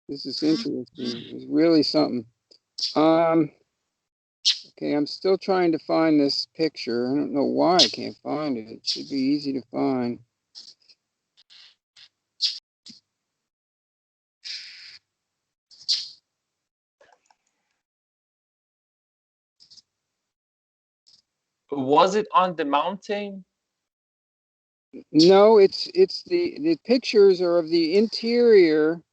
This is interesting. It's really something. Okay, I'm still trying to find this picture. I don't know why I can't find it. It should be easy to find. Was it on the mountain? No, it's the pictures are of the interior.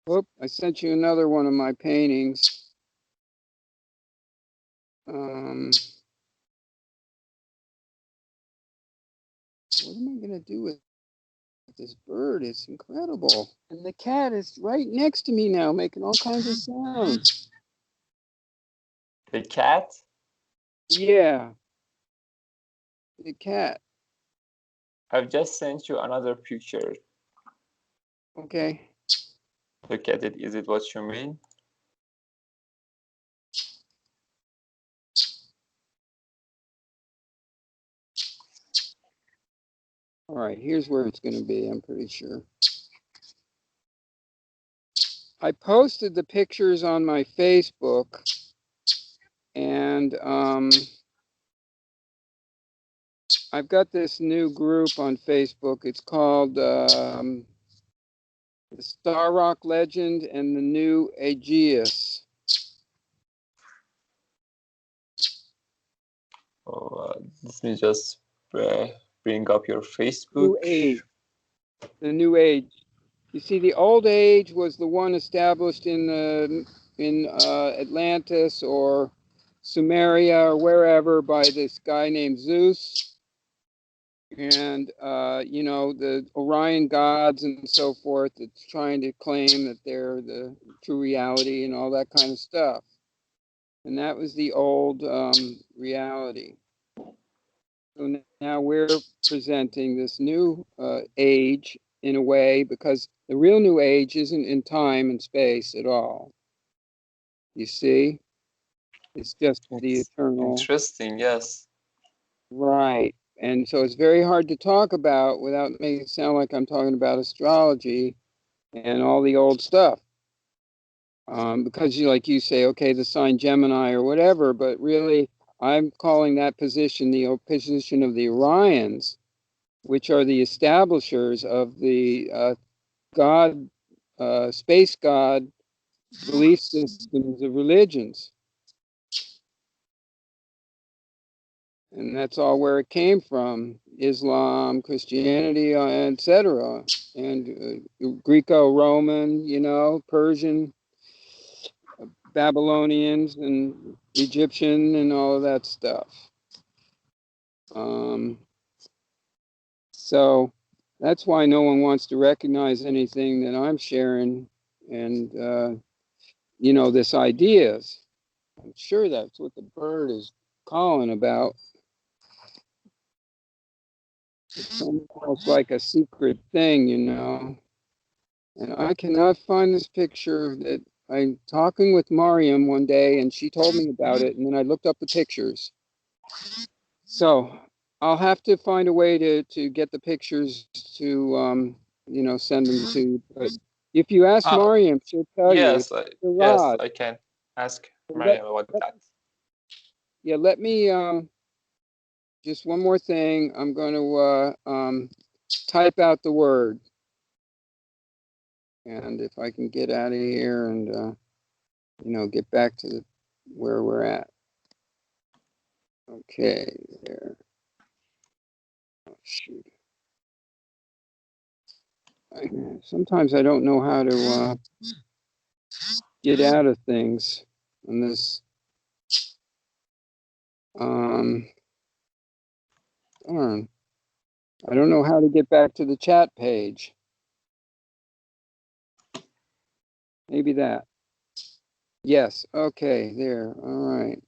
Whoop, I sent you another one of my paintings. What am I going to do with this bird? It's incredible. And the cat is right next to me now, making all kinds of sounds. The cat? Yeah, the cat. I've just sent you another picture. Okay. Look at it. Is it what you mean? All right, here's where it's going to be, I'm pretty sure. I posted the pictures on my Facebook, and I've got this new group on Facebook. It's called the Star Rock Legend and the New Aegis. Oh, let me just bring up your Facebook. New Age. The New Age. You see, the Old Age was the one established in Atlantis or Sumeria or wherever by this guy named Zeus. And, you know, the Orion gods and so forth, that's trying to claim that they're the true reality and all that kind of stuff. And that was the old reality. So now we're presenting this new age in a way, because the real new age isn't in time and space at all. You see? It's just the eternal. Interesting, yes. Right. And so it's very hard to talk about without making it sound like I'm talking about astrology and all the old stuff. Because like you say, okay, the sign Gemini or whatever, but really I'm calling that position the position of the Orions, which are the establishers of the God, space God belief systems of religions. And that's all where it came from: Islam, Christianity, etc., and Greco-Roman, you know, Persian, Babylonians, and Egyptian, and all of that stuff. So that's why no one wants to recognize anything that I'm sharing, and you know, this ideas. I'm sure that's what the bird is calling about. It's almost like a secret thing, you know. And I cannot find this picture. That I'm talking with Mariam one day, and she told me about it, and then I looked up the pictures. So I'll have to find a way to get the pictures to you know, send them to you. But if you ask Mariam, she'll tell you. Yes, yes, I can ask Mariam about that. Yeah, let me just one more thing. I'm going to type out the word. And if I can get out of here and, you know, get back to where we're at. Okay, there. Oh, shoot. Sometimes I don't know how to get out of things on this. Darn. I don't know how to get back to the chat page. Maybe that. Yes. Okay. There. All right.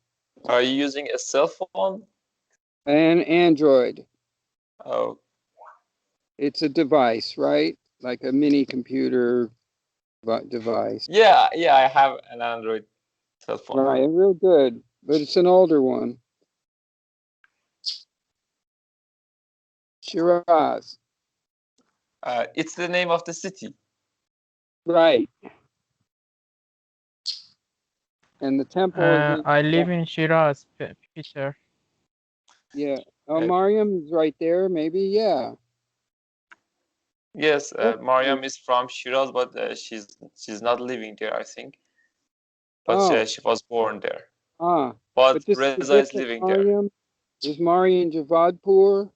Are you using a cell phone? An Android. Oh. It's a device, right? Like a mini computer device. Yeah, I have an Android cell phone. Right. Real good, but it's an older one. Shiraz. It's the name of the city. Right. And the temple is in, I live in Shiraz, Peter. yeah. Oh, Uh, Mariam is right there, maybe, yeah. yes, Okay. Mariam is from Shiraz, but she's not living there, I think. But Oh, she was born there. ah. But But this is a Reza is different living there. Mariam. Is Mariam Javadpur?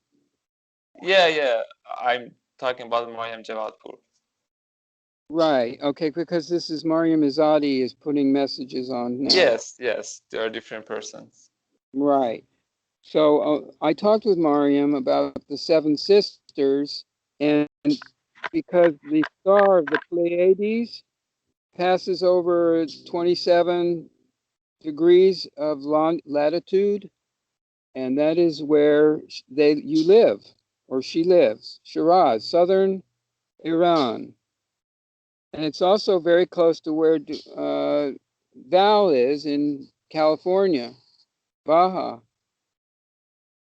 Yeah. I'm talking about Mariam Javadpur. Right. Okay, because this is Mariam Izadi is putting messages on now. Yes, they are different persons. Right. So I talked with Mariam about the seven sisters, and because the star of the Pleiades passes over 27 degrees of latitude, and that is where you live, or she lives, Shiraz, southern Iran. And it's also very close to where Val is in California, Baja.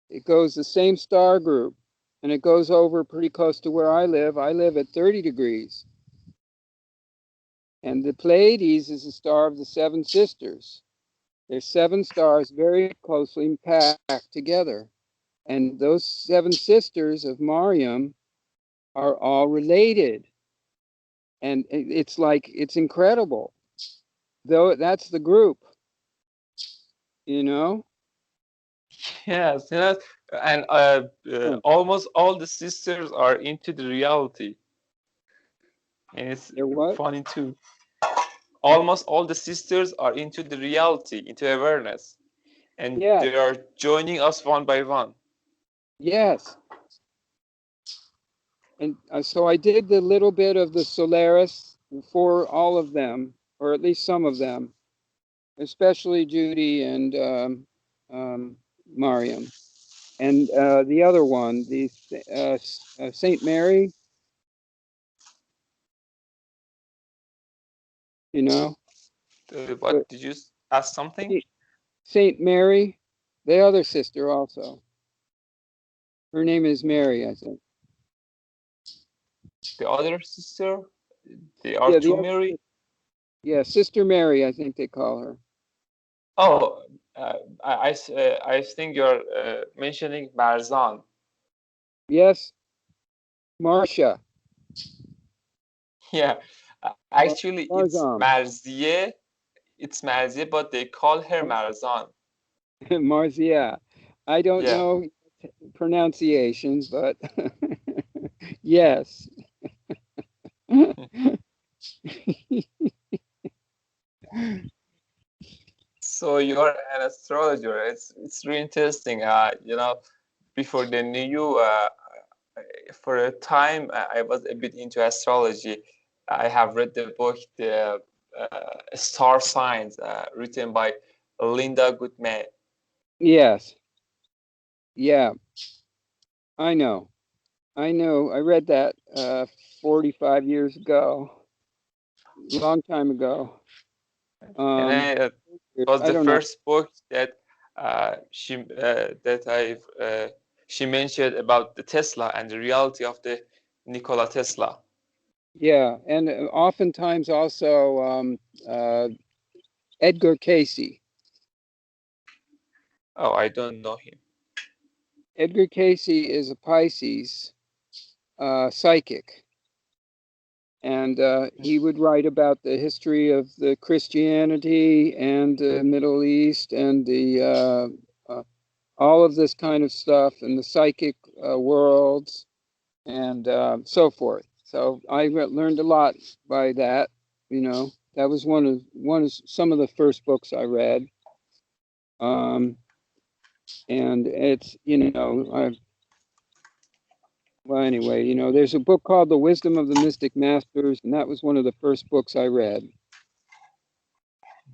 It goes the same star group, and it goes over pretty close to where I live. I live at 30 degrees. And the Pleiades is the star of the seven sisters. There's seven stars very closely packed together. And those seven sisters of Mariam are all related. And it's like, it's incredible. Though that's the group, you know? Yes, and Oh, almost all the sisters are into the reality, and it's they're what? funny too. Almost all the sisters are into the reality, into awareness, and Yes, they are joining us one by one. yes. And so I did the little bit of the Solaris for all of them, or at least some of them, especially Judy and Mariam. And the other one, the Saint Mary, you know, but What did you ask something? Saint Mary, the other sister also. Her name is Mary, I think. The other sister, they are Yeah, the two other, Mary. yeah, Sister Mary, I think they call her. Oh, I think you're mentioning Marzan. Yes, Marcia. Yeah, actually it's Marzam. Marzieh. It's Marzieh, but they call her Marzan. Marzia. I don't Yeah. know pronunciations, but yes. So you're an astrologer. It's really interesting. Before they knew you, for a time, I was a bit into astrology. I have read the book, The Star Signs, written by Linda Goodman. Yes. Yeah, I know. I know. I read that 45 years ago, long time ago. And Um, it was I the don't know. first book that she mentioned about the Tesla and the reality of the Nikola Tesla. Yeah, and oftentimes also Edgar Casey. Oh, I don't know him. Edgar Casey is a Pisces psychic, and he would write about the history of the Christianity and the Middle East and the all of this kind of stuff and the psychic worlds and so forth. So I learned a lot by that. You know, that was one of some of the first books I read. Um, and it's well anyway, there's a book called The Wisdom of the Mystic Masters, and that was one of the first books I read.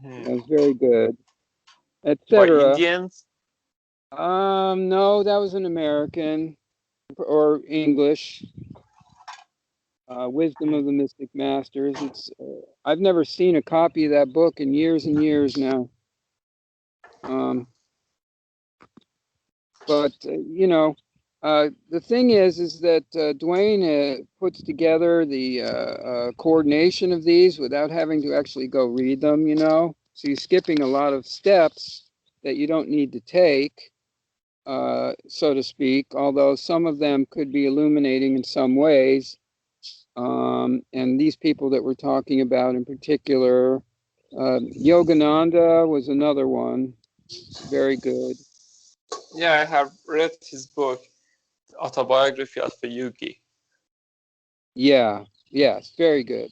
Hmm. It was very good, By etc. Indians? No, that was an American or English. Wisdom Hmm. of the Mystic Masters. It's I've never seen a copy of that book in years and years now. Um, but The thing is that Dwayne puts together the coordination of these without having to actually go read them, you know. So you're skipping a lot of steps that you don't need to take, so to speak, although some of them could be illuminating in some ways. And these people that we're talking about in particular, Yogananda was another one, very good. Yeah, I have read his book, Autobiography of a Yogi. Yeah, yes, very good.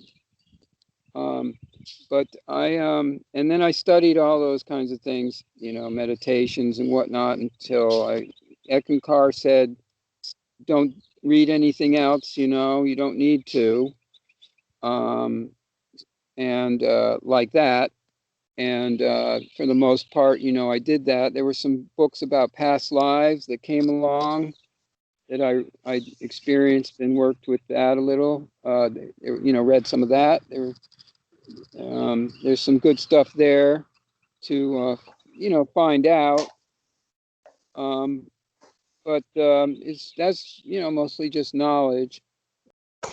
But and then I studied all those kinds of things, you know, meditations and whatnot until Ekankar said, don't read anything else, you know, you don't need to. Um, and like that. And for the most part, you know, I did that. There were some books about past lives that came along that I experienced and worked with that a little. You know, read some of that. There's some good stuff there to you know, find out. Um, but that's, you know, mostly just knowledge.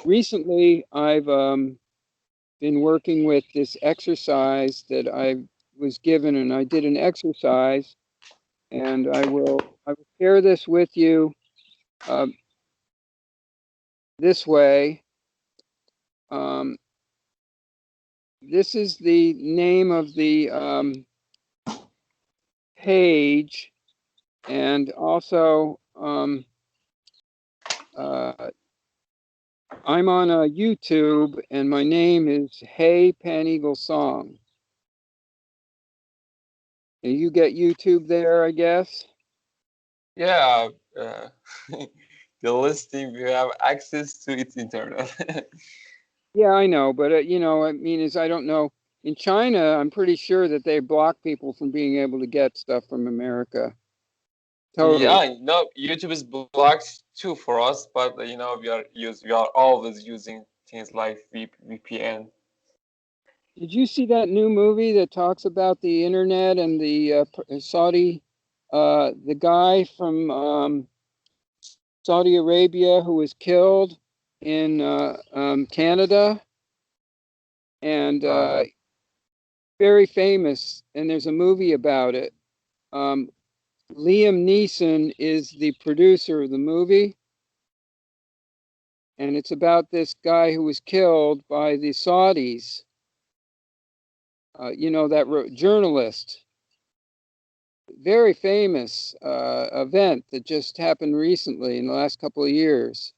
Recently, I've been working with this exercise that I was given, and I did an exercise, and I will share this with you um, this way. Um, this is the name of the page, and also uh, I'm on YouTube, and my name is Hey Pan Eagle Song. And you get YouTube there, I guess. Yeah, uh, the listing, we have access to its internet. Yeah, I know, but you know, I mean, is I don't know. In China, I'm pretty sure that they block people from being able to get stuff from America. Totally. Yeah, no, YouTube is blocked too for us, but you know, we are always using things like VPN. Did you see that new movie that talks about the internet and the Saudi, the guy from Saudi Arabia who was killed in Canada, and Uh, very famous, and there's a movie about it. Um, Liam Neeson is the producer of the movie, and it's about this guy who was killed by the Saudis. You know, that journalist, very famous event that just happened recently in the last couple of years.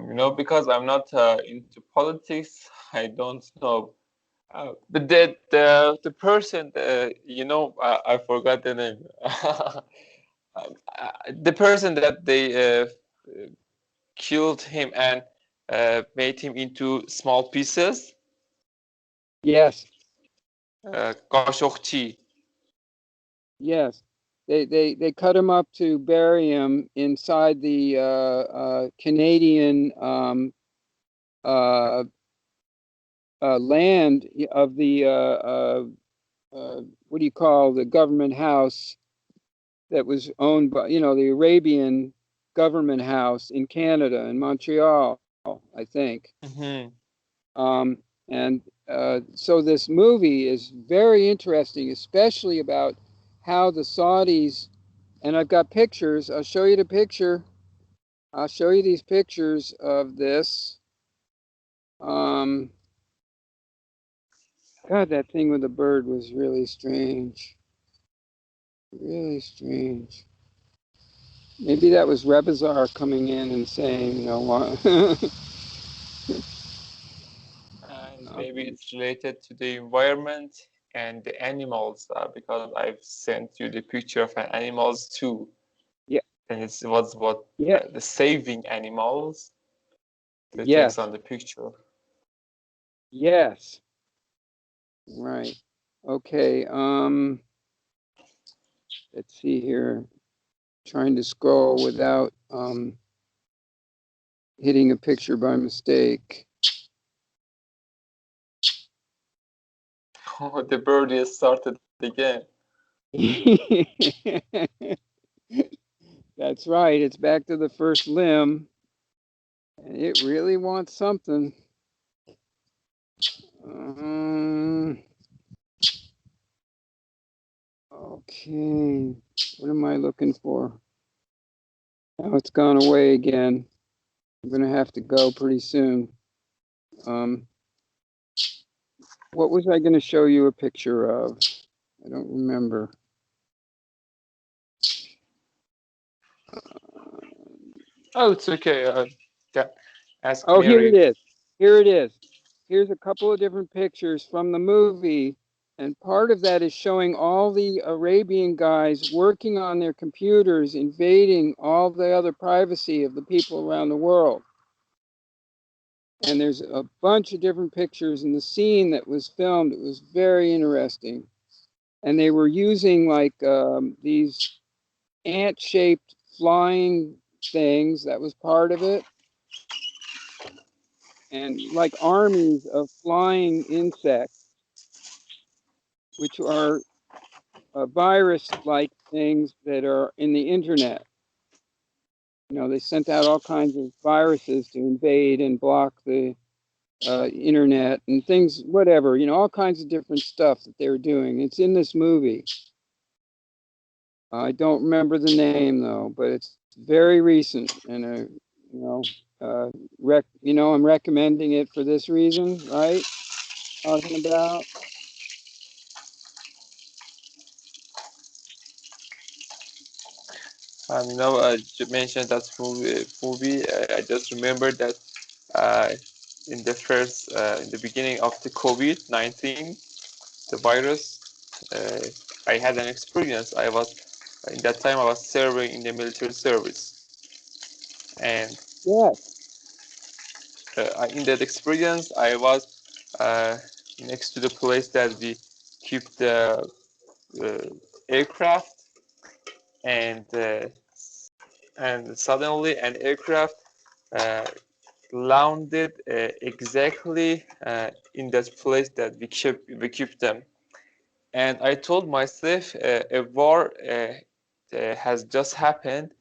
you know, because I'm not into politics, I don't know. But the person, you know, I forgot the name. The person that they killed him and made him into small pieces. Yes, Khashoggi. yes. They cut him up to bury him inside the Canadian uh, land of the what do you call the government house that was owned by, you know, the Arabian government house in Canada, in Montreal, I think. Mhm. Um, and so this movie is very interesting, especially about how the Saudis, and I've got pictures, I'll show you the picture. I'll show you these pictures of this. Um, God, that thing with the bird was really strange. Really strange. Maybe that was Rebazar coming in and saying, you know what? And maybe it's related to the environment and the animals, because I've sent you the picture of animals too. Yeah, And it was what yeah, the saving animals, the things yes, on the picture. yes, right. Okay, let's see here. Trying to scroll without hitting a picture by mistake. Oh, the bird has started again. That's right. It's back to the first limb. And it really wants something. Okay. What am I looking for? Now it's gone away again. I'm going to have to go pretty soon. What was I going to show you a picture of? I don't remember. Oh, it's okay. Yeah. Ask Oh, here it Mary. is. Here it is. Here's a couple of different pictures from the movie. And part of that is showing all the Arabian guys working on their computers, invading all the other privacy of the people around the world. And there's a bunch of different pictures in the scene that was filmed. It was very interesting. And they were using like these ant-shaped flying things. That was part of it. And like armies of flying insects, which are virus-like things that are in the internet. You know, they sent out all kinds of viruses to invade and block the internet and things, whatever, you know, all kinds of different stuff that they were doing. It's in this movie. I don't remember the name though, but it's very recent, and I'm recommending it for this reason, right? Talking about. You mentioned that movie. I just remember that uh, in the beginning of the COVID-19, the virus, I had an experience. In that time I was serving in the military service, and Yes. in that experience I was next to the place that we keep the aircraft, and suddenly an aircraft uh, landed exactly in that place that we keep them. And I told myself a war has just happened,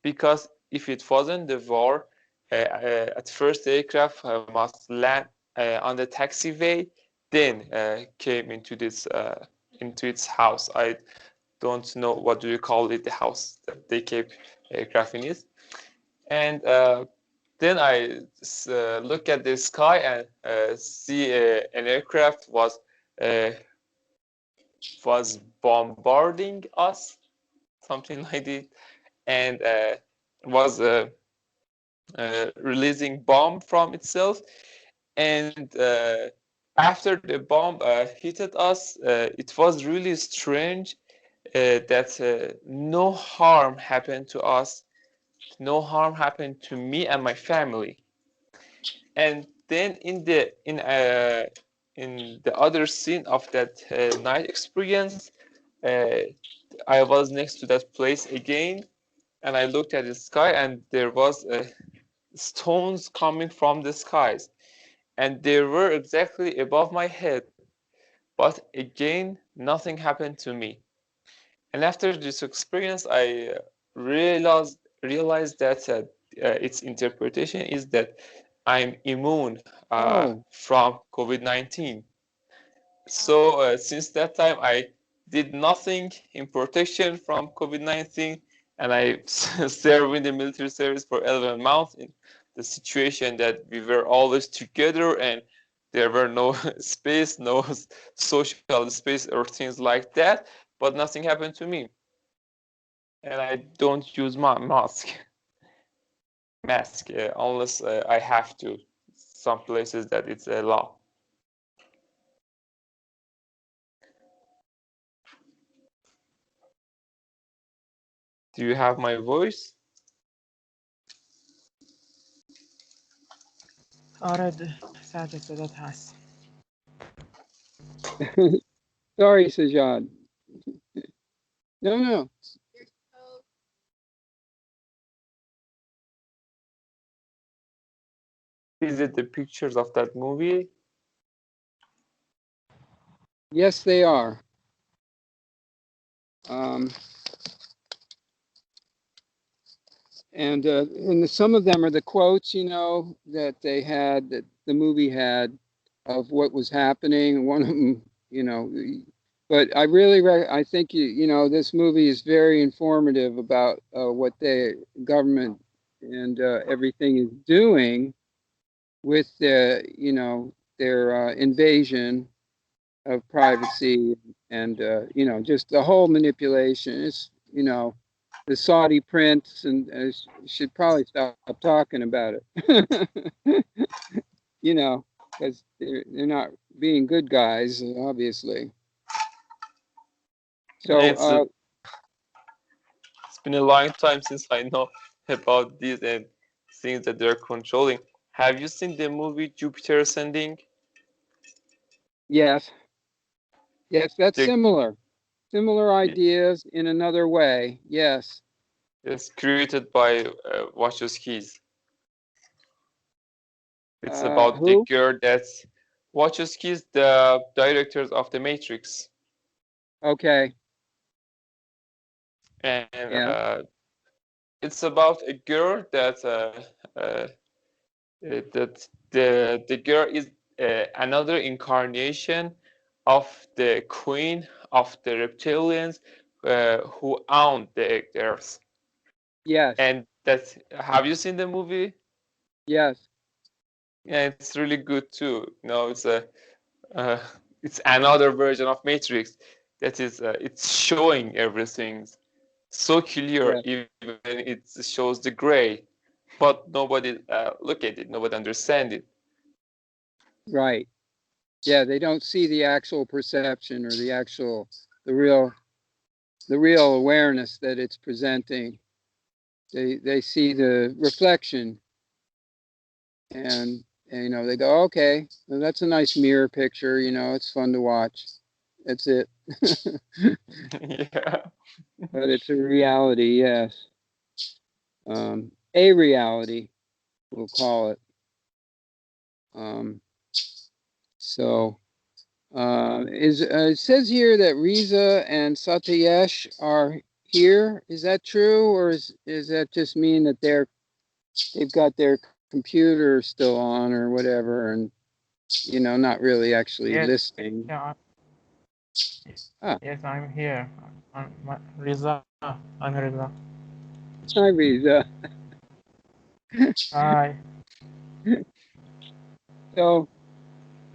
because if it wasn't the war, at first the aircraft must land on the taxiway, then came into its house. I don't know what do you call it, the house that they keep aircraft in it. And then I look at the sky and see an aircraft uh, was bombarding us, something like this, and was releasing bomb from itself. And after the bomb hit us, it was really strange that no harm happened to us, no harm happened to me and my family. And then in the other scene of that night experience, uh, I was next to that place again, and I looked at the sky, and there was stones coming from the skies, and they were exactly above my head. But again, nothing happened to me. And after this experience, I realized that its interpretation is that I'm immune Oh, from COVID-19. So since that time, I did nothing in protection from COVID-19, and I served in the military service for 11 months in the situation that we were always together, and there were no space, no social space or things like that, but nothing happened to me. And I don't use my mask unless I have to. Some places that it's a law. Do you have my voice? آره ساعت صدات هست. sorry, Sajad. No, no. Is it the pictures of that movie? Yes, they are. and some of them are the quotes, you know, that they had, that the movie had, of what was happening. One of them, you know, but I really, I think you know, this movie is very informative about what the government and everything is doing with the, you know, their invasion of privacy and you know, just the whole manipulation. It's, you know, the Saudi prince, and should probably stop talking about it. You know, because they're not being good guys, obviously. So It's it's been a long time since I know about these and things that they're controlling. Have you seen the movie Jupiter Ascending? yes, yes, that's The, similar ideas in another way. Yes. it's created by Wachowskis. It's about the Who? girl that's Wachowskis, the directors of The Matrix, Okay. and Yeah. it's about a girl that uh, that the girl is another incarnation of the queen of the reptilians who owned the Earth. Yes. And that's, have you seen the movie? Yes. Yeah, it's really good too. You know, uh, it's another version of Matrix that is it's showing everything so clear, Yes. even it shows the gray, but nobody look at it, nobody understand it. Right. Yeah, they don't see the actual perception or the actual, the real, the real awareness that it's presenting. They see the reflection, and you know, they go, okay, well, that's a nice mirror picture, you know, it's fun to watch. That's it. Yeah. But it's a reality, yes. A reality, we'll call it. Um, so it says here that Riza and Satyesh are here. Is that true, or is that just mean that they've got their computer still on or whatever, and you know, not really actually Yes, listening? yeah, Ah, yes, I'm here. Riza, I'm Riza. hi Riza. Hi. So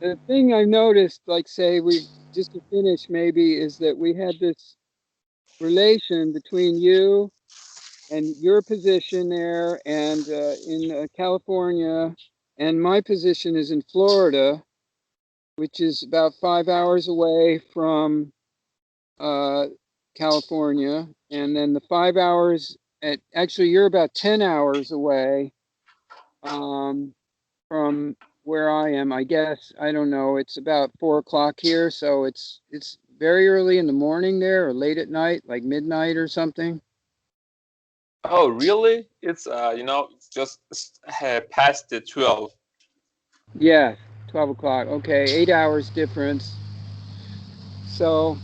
the thing I noticed, like say we just to finish maybe, is that we had this relation between you and your position there and in California, and my position is in Florida, which is about 5 hours away from uh, California. And then the 5 hours actually, you're about 10 hours away um, from where I am, I guess. I don't know. It's about 4 o'clock here. So it's very early in the morning there, or late at night, like midnight or something. Oh, really? It's you know, it's just past the 12. Yeah, 12 o'clock. Okay, 8 hours difference. So,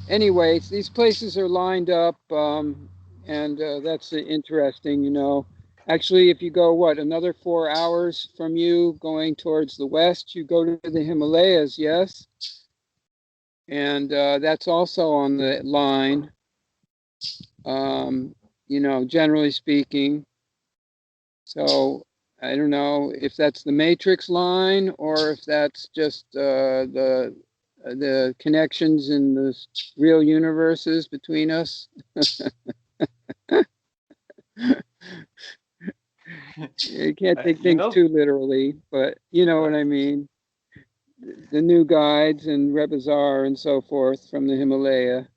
anyways, these places are lined up, and that's interesting, you know. Actually, if you go, what, another 4 hours from you going towards the west, you go to the Himalayas, yes? And that's also on the line, um, you know, generally speaking. So, I don't know if that's the matrix line or if that's just the connections in the real universes between us. You can't take You things know, too literally, but you know uh, what I mean. The new guides and Rebazar and so forth from the Himalaya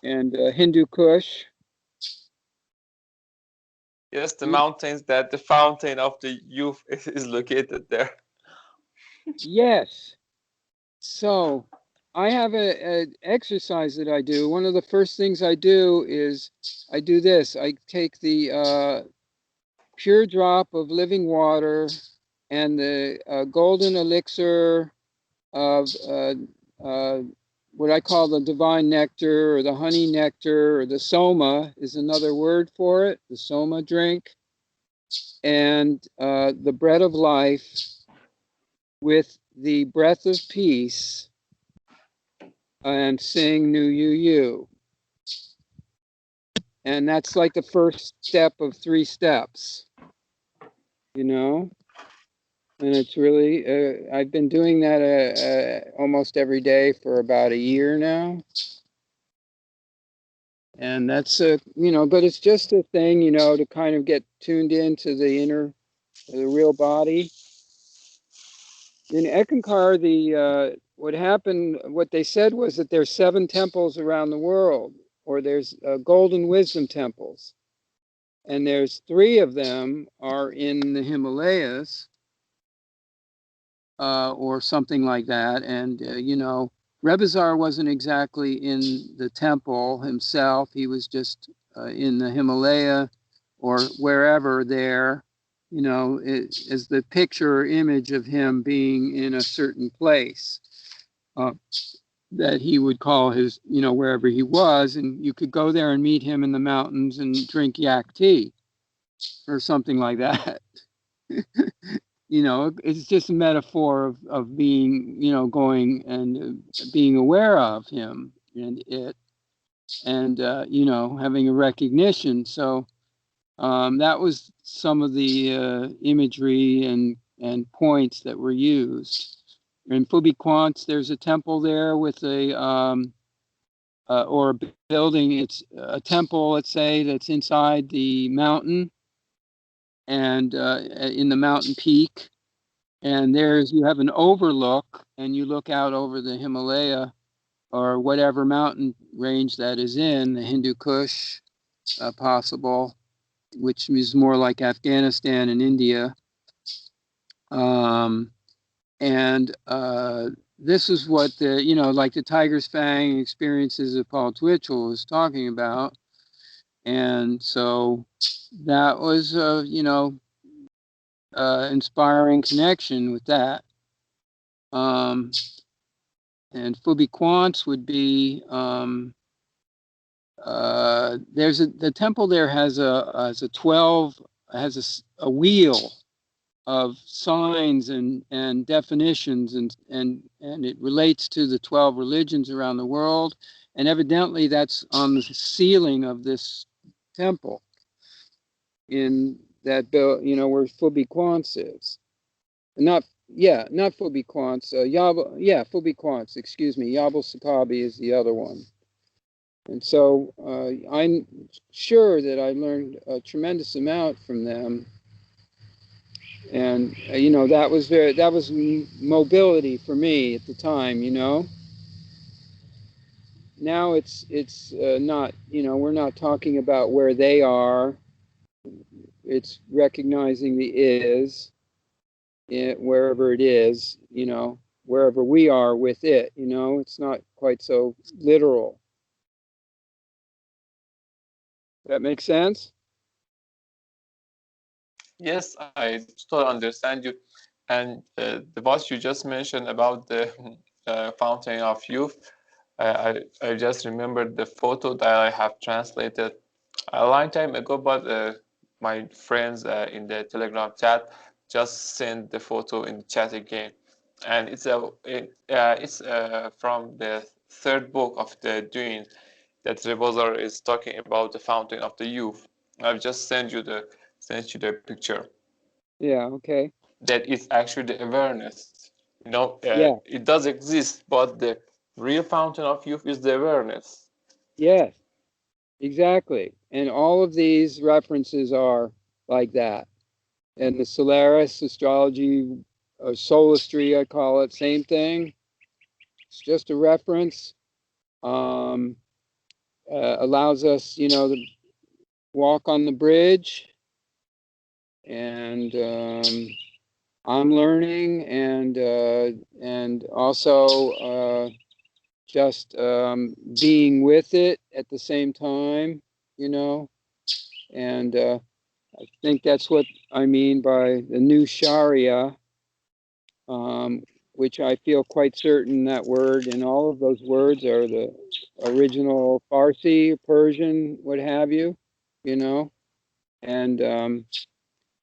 and Hindu Kush. yes, the mountains that the fountain of the youth is located there. Yes. So I have a exercise that I do. One of the first things I do is I do this. I take the pure drop of living water and the golden elixir of what I call the divine nectar or the honey nectar or the soma is another word for it, the soma drink, and the bread of life with the breath of peace and sing New You You. And that's like the first step of 3 steps, you know? And it's really, I've been doing that almost every day for about a year now. And that's, but it's just a thing, to kind of get tuned into the real body. In Ekankar, what they said was that there's 7 temples around the world, or there's golden wisdom temples. And there's 3 of them are in the Himalayas, or something like that. And, Rebizar wasn't exactly in the temple himself. He was just in the Himalaya or wherever there, as the picture or image of him being in a certain place that he would call his, wherever he was. And you could go there and meet him in the mountains and drink yak tea or something like that. It's just a metaphor of being, going and being aware of him and it, and, having a recognition. So that was some of the imagery and points that were used. In Phubi Quant, there's a temple there with or a building. It's a temple, let's say, that's inside the mountain and in the mountain peak. And you have an overlook, and you look out over the Himalaya or whatever mountain range that is in, the Hindu Kush, possible, which is more like Afghanistan and India. And this is what like the Tiger's Fang experiences that Paul Twitchell was talking about. And so that was, inspiring connection with that. And Phubi Quants would be, the temple there has a 12, has a wheel of signs and definitions, and it relates to the 12 religions around the world. And evidently that's on the ceiling of this temple in that where Phubi Quants is. Not Phubi Quants, Phubi Quants, excuse me. Yabal Sakabi is the other one. And so I'm sure that I learned a tremendous amount from them. And, that was mobility for me at the time, Now it's not, we're not talking about where they are. It's recognizing the is, wherever it is, wherever we are with it, it's not quite so literal. That makes sense? Yes, I totally understand you. And what you just mentioned about the fountain of youth, I just remembered the photo that I have translated a long time ago, but my friends in the Telegram chat just sent the photo in the chat again. And it's from the 3rd book of the Doing, that Rebozar is talking about the fountain of the youth. I've just sent you the picture. Yeah, okay. That is actually the awareness. Yeah. It does exist, but the real fountain of youth is the awareness. Yes, exactly. And all of these references are like that. And the Solaris astrology, or solistry, I call it, same thing. It's just a reference. Allows us, to walk on the bridge. And I'm learning, and also just being with it at the same time, and I think that's what I mean by the new Sharia, which I feel quite certain that word and all of those words are the original Farsi, Persian, what have you, you know, and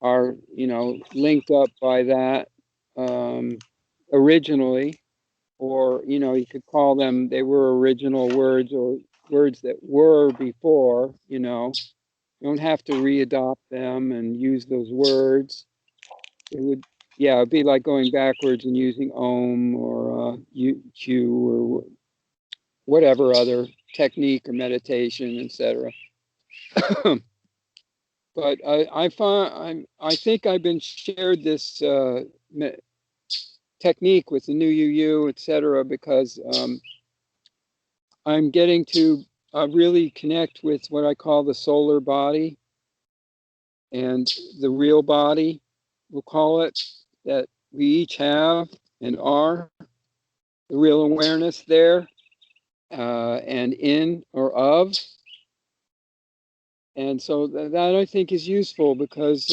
are, you know, linked up by that originally, or, you know, you could call them, they were original words or words that were before, you know. You don't have to readopt them and use those words. It would, yeah, it'd be like going backwards and using Om or Q or whatever other technique or meditation, etc. But I find I think I've been shared this technique with the new UU, etc., because I'm getting to really connect with what I call the solar body and the real body, we'll call it, that we each have and are, the real awareness there, and in or of. And so that I think is useful because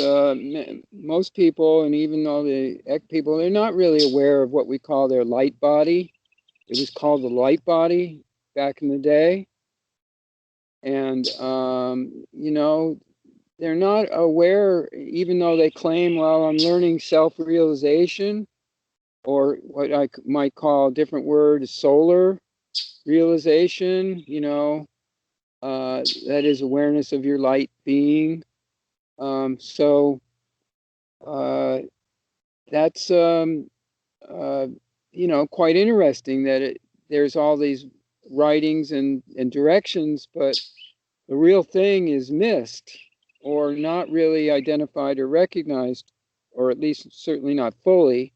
most people, and even all the people, they're not really aware of what we call their light body. It was called the light body back in the day. And, you know, they're not aware, even though they claim, well, I'm learning self-realization, or what I might call a different word, solar realization, you know, that is awareness of your light being. So that's, you know, quite interesting that there's all these writings and directions, but the real thing is missed or not really identified or recognized, or at least certainly not fully.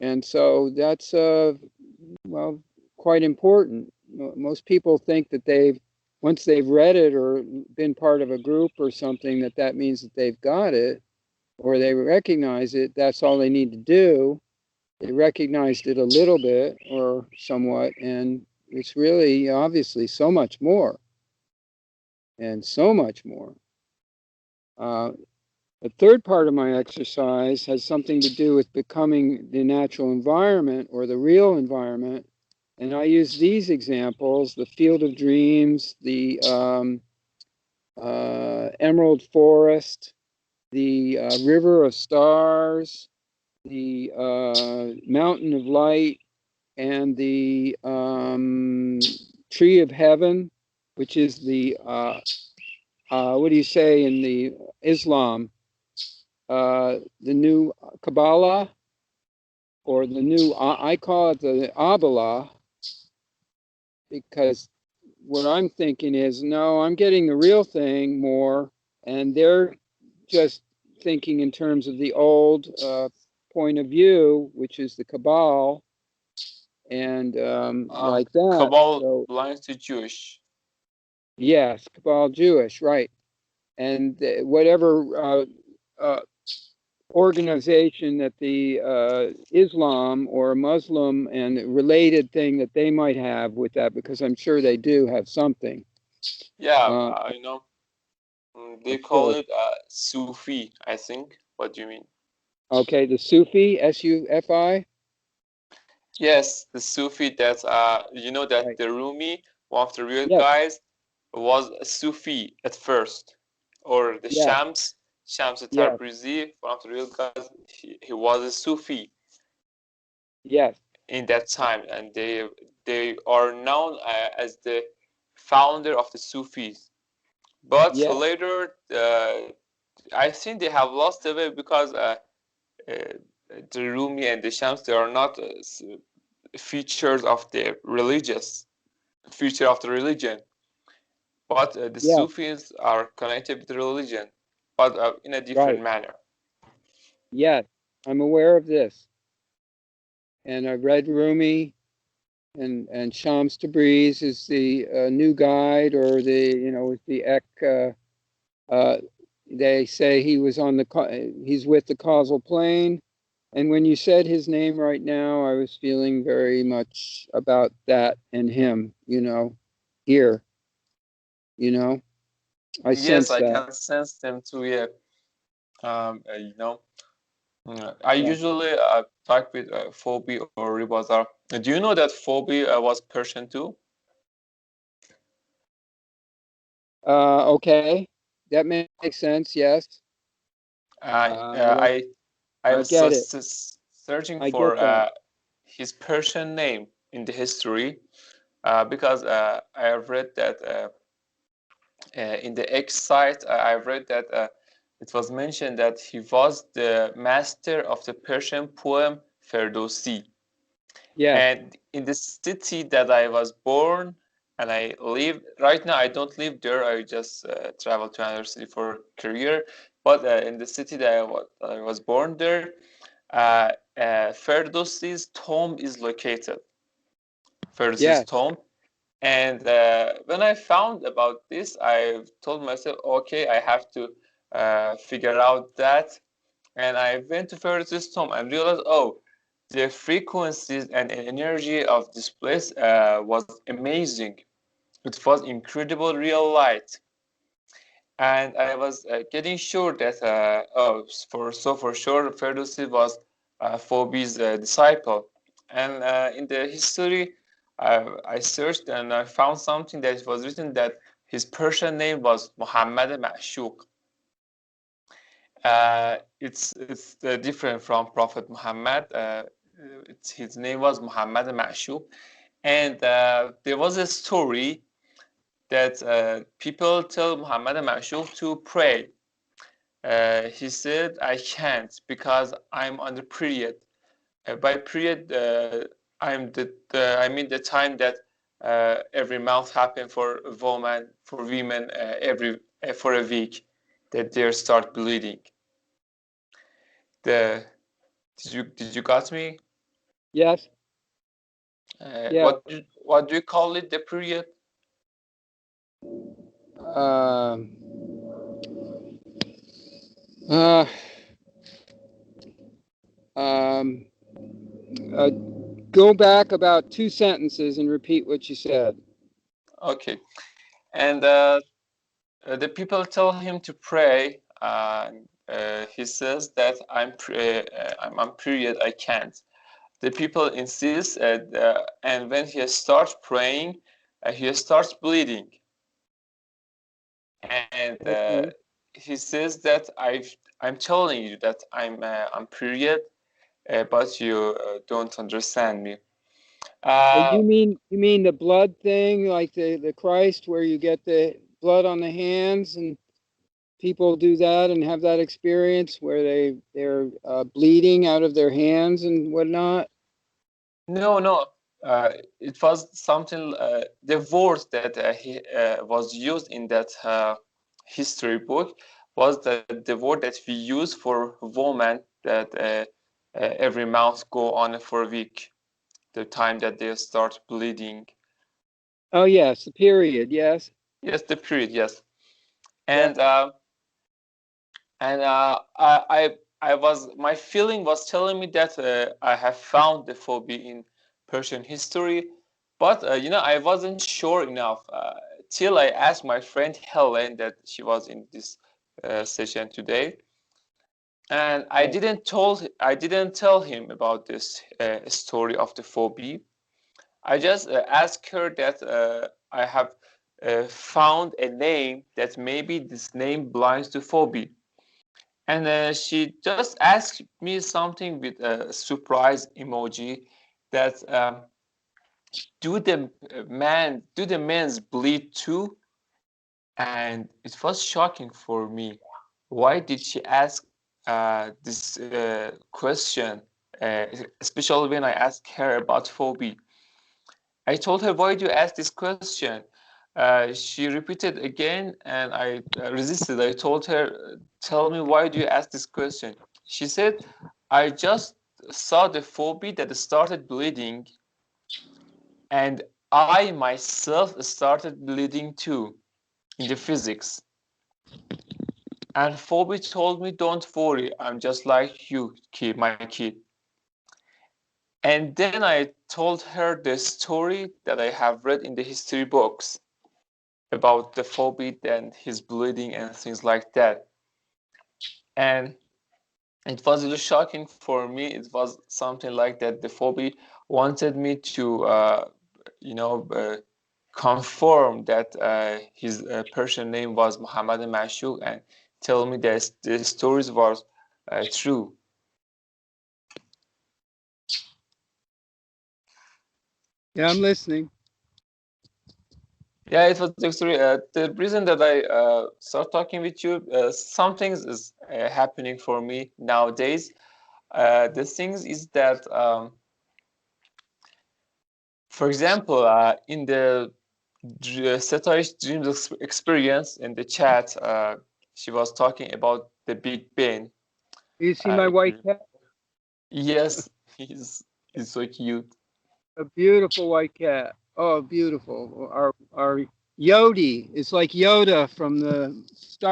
And so that's, well, quite important. Most people think that once they've read it or been part of a group or something, that means that they've got it or they recognize it. That's all they need to do. They recognized it a little bit or somewhat, and it's really obviously so much more and so much more. The third part of my exercise has something to do with becoming the natural environment or the real environment. And I use these examples, the field of dreams, the emerald forest, the river of stars, the mountain of light, and the tree of heaven, which is the, what do you say in the Islam? The new Kabbalah, or the new, I call it the Abbalah, because what I'm thinking is, no, I'm getting the real thing more, and they're just thinking in terms of the old point of view, which is the Kabbalah, and like that. Kabul So, belongs to Jewish. yes, Kabbalah Jewish, right. And whatever organization that the Islam or Muslim and related thing that they might have with that, because I'm sure they do have something. Yeah, Uh, you know, they call so, it Sufi, I think. What do you mean? okay, the Sufi, Sufi, Yes, the Sufi that you know that right? the Rumi, one of the real Yes, guys, was a Sufi at first, or the yes, Shams yes, Tabrizi, one of the real guys, he was a Sufi yes, in that time, and they are known as the founder of the Sufis. But yes, later, I think they have lost the way because uh, the Rumi and the Shams, they are not features of the religious feature of the religion, but the yes, Sufis are connected with the religion, but in a different right. manner. Yes, I'm aware of this. And I've read Rumi, and Shams Tabriz is the new guide, or the, you know, is the uh, they say he was on he's with the causal plane. And when you said his name right now, I was feeling very much about that and him, you know, here, you know, I Yes, sense I that. can sense them too. Yeah, you know. I Yeah. usually type with Phoebe or Ribazar. Do you know that Phoebe was Persian too? Okay. That makes sense. Yes. I Yes. I I I was get it. searching I get for that. his Persian name in the history because I have read that in the X site I read that it was mentioned that he was the master of the Persian poem Ferdowsi. Yes. And in the city that I was born and I live right now, I don't live there. I just travel to another city for career. But in the city that I was born there, Ferdowsi's tomb is located. Ferdowsi's Yes. tomb. And when I found about this, I told myself, okay, I have to figure out that. And I went to Ferdowsi's tomb and realized, oh, the frequencies and energy of this place was amazing. It was incredible real light. And I was getting sure that, for sure, Ferdowsi was Phoebe's disciple. And in the history, I searched and I found something that was written that his Persian name was Muhammad Ma'shuq. It's different from Prophet Muhammad. His name was Muhammad Ma'shuq. And there was a story that people tell Muhammad Ma'shuq to pray. He said, I can't because I'm on the period. By period, I mean the time that every month happen for women every for a week that they start bleeding. The did you got me? Yes. Yeah. What do you call it? The period? Um, uh, um, uh, go back about two sentences and repeat what you said. Okay. And the people tell him to pray. He says that I'm on period. I can't. The people insist, and when he starts praying, he starts bleeding, and Okay. he says that I'm telling you that I'm on period, but you don't understand me. Uh, You mean the blood thing, like the Christ, where you get the blood on the hands, and people do that and have that experience where they're bleeding out of their hands and whatnot. no, no. It was something. The word that he was used in that history book was the word that we use for woman that every month go on for a week, the time that they start bleeding. Oh yes, the period. Yes. Yes, the period. Yes, Yeah. and I was my feeling was telling me that I have found the phobia in Persian history, but I wasn't sure enough till I asked my friend Helen that she was in this session today, and Yeah. I didn't tell him about this story of the phobia. I just asked her that I have found a name that maybe this name belongs to phobia. And she just asked me something with a surprise emoji that do the men's bleed too? And it was shocking for me. Why did she ask this question, especially when I asked her about phobia? I told her, why do you ask this question? She repeated again, and I resisted. I told her, tell me, why do you ask this question? She said, I just saw the phobia that started bleeding, and I myself started bleeding too in the physics. And phobia told me, don't worry, I'm just like you, kid, my kid. And then I told her the story that I have read in the history books about the phobia and his bleeding and things like that. And It was really shocking for me. It was something like that. The phobia wanted me to, confirm that his Persian name was Muhammad Mashuk and tell me that the stories was true. Yeah, I'm listening. Yeah, it was actually the reason that I start talking with you. Some things is happening for me nowadays. The things is that, for example, in the Satiric Dreams experience in the chat, she was talking about the Big Bang. You see my white cat? Yes, he's so cute. A beautiful white cat. Oh, beautiful. Our Yodi. It's like Yoda from the Star